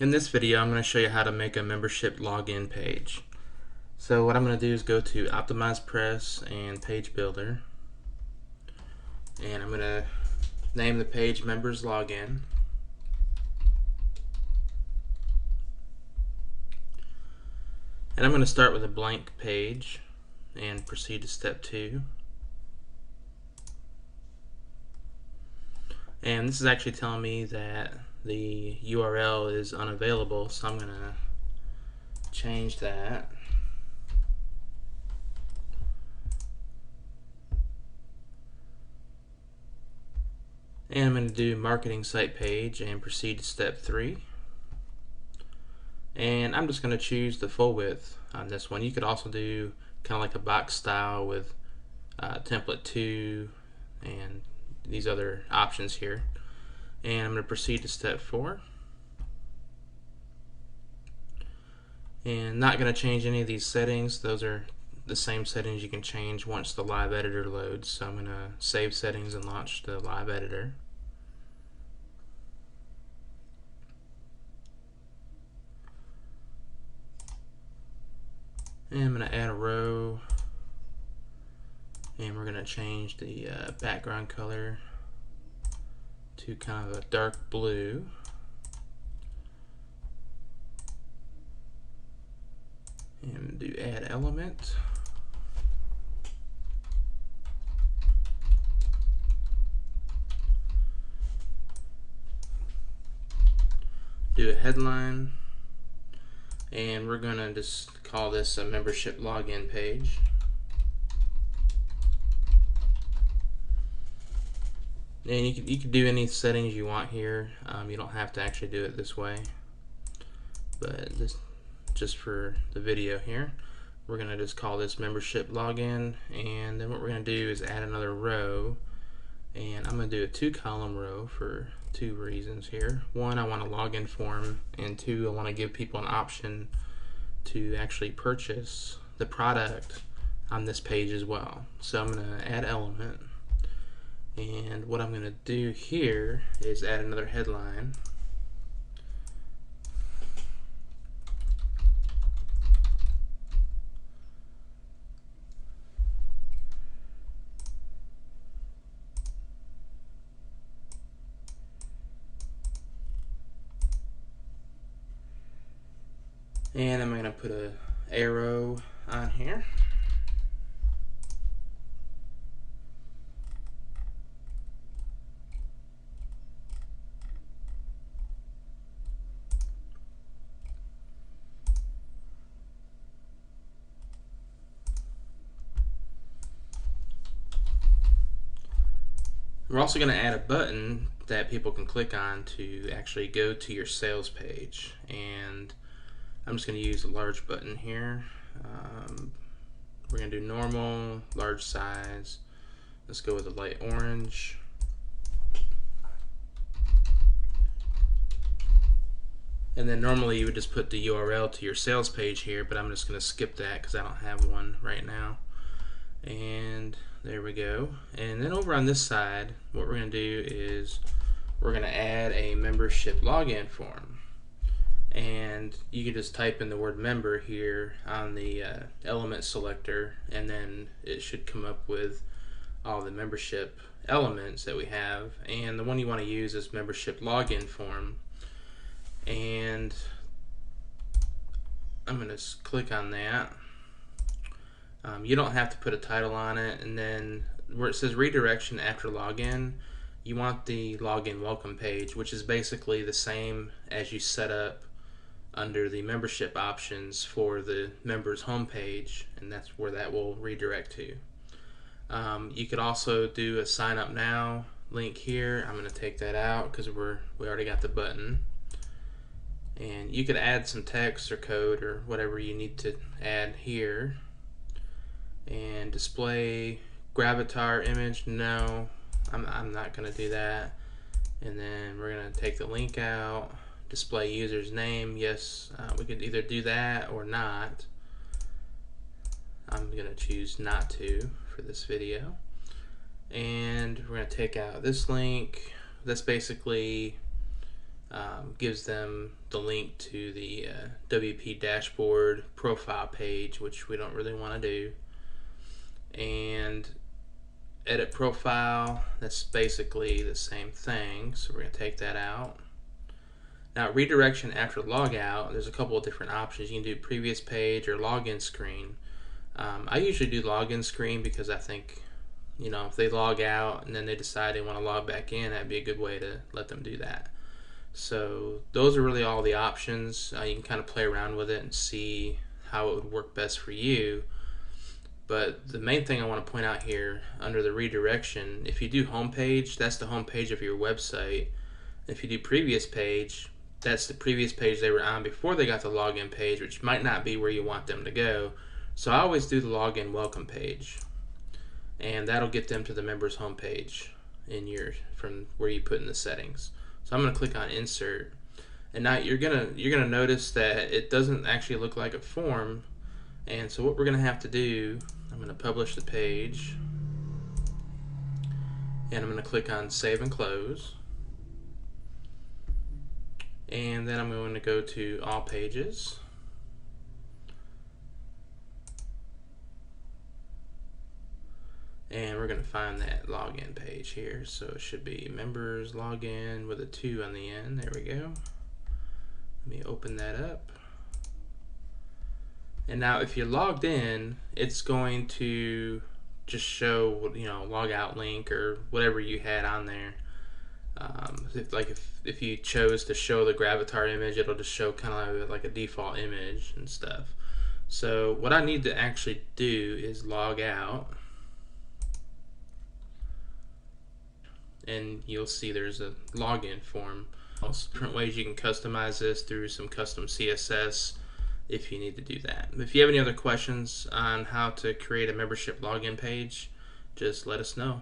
In this video, I'm going to show you how to make a membership login page. So what I'm going to do is go to OptimizePress and Page Builder, and I'm going to name the page Members Login. And I'm going to start with a blank page and proceed to step 2. And this is actually telling me that the URL is unavailable, so I'm going to change that. And I'm going to do marketing site page and proceed to step 3. And I'm just going to choose the full width on this one. You could also do kind of like a box style with template 2 and these other options here. And I'm going to proceed to step 4. And not going to change any of these settings. Those are the same settings you can change once the live editor loads. So I'm going to save settings and launch the live editor. And I'm going to add a row, and we're going to change the background color to kind of a dark blue. And do add element. Do a headline. And we're going to just call this a membership login page. And you can do any settings you want here. You don't have to actually do it this way, but this just for the video here, we're going to just call this membership login. And then what we're going to do is add another row, and I'm going to do a 2-column row for 2 reasons here. 1, I want a login form, and 2, I want to give people an option to actually purchase the product on this page as well. So I'm going to add element, and what I'm going to do here is add another headline. And I'm going to put an arrow on here. We're also going to add a button that people can click on to actually go to your sales page. And I'm just going to use a large button here. We're going to do normal, large size. Let's go with a light orange. And then normally you would just put the URL to your sales page here, but I'm just going to skip that because I don't have one right now. And there we go. And then over on this side, what we're going to do is we're going to add a membership login form. And you can just type in the word member here on the element selector, and then it should come up with all the membership elements that we have. And the one you want to use is membership login form. And I'm going to click on that. You don't have to put a title on it, and then where it says redirection after login, you want the login welcome page, which is basically the same as you set up under the membership options for the members homepage, and that's where that will redirect to. You could also do a sign up now link here. I'm going to take that out because we already got the button. And you could add some text or code or whatever you need to add here. And display gravatar image, no, I'm not going to do that. And then we're going to take the link out. Display user's name, yes, we could either do that or not. I'm going to choose not to for this video. And we're going to take out this link. That's basically gives them the link to the WP dashboard profile page, which we don't really want to do. And edit profile, that's basically the same thing, so we're going to take that out. Now, redirection after logout, there's a couple of different options. You can do previous page or login screen. I usually do login screen because I think, if they log out and then they decide they want to log back in, that'd be a good way to let them do that. So those are really all the options. You can kind of play around with it and see how it would work best for you. But the main thing I want to point out here, under the redirection, if you do homepage, that's the homepage of your website. If you do previous page, that's the previous page they were on before they got the login page, which might not be where you want them to go. So I always do the login welcome page, and that'll get them to the members homepage from where you put in the settings. So I'm going to click on insert, and now you're gonna notice that it doesn't actually look like a form. And so what we're going to have to do, I'm going to publish the page, and I'm going to click on save and close, and then I'm going to go to all pages, and we're going to find that login page here. So it should be members login with a 2 on the end. There we go. Let me open that up. And now if you're logged in, it's going to just show, log out link or whatever you had on there. If you chose to show the Gravatar image, it'll just show kind of like a default image and stuff. So what I need to actually do is log out. And you'll see there's a login form. Also, different ways you can customize this through some custom CSS if you need to do that. If you have any other questions on how to create a membership login page, just let us know.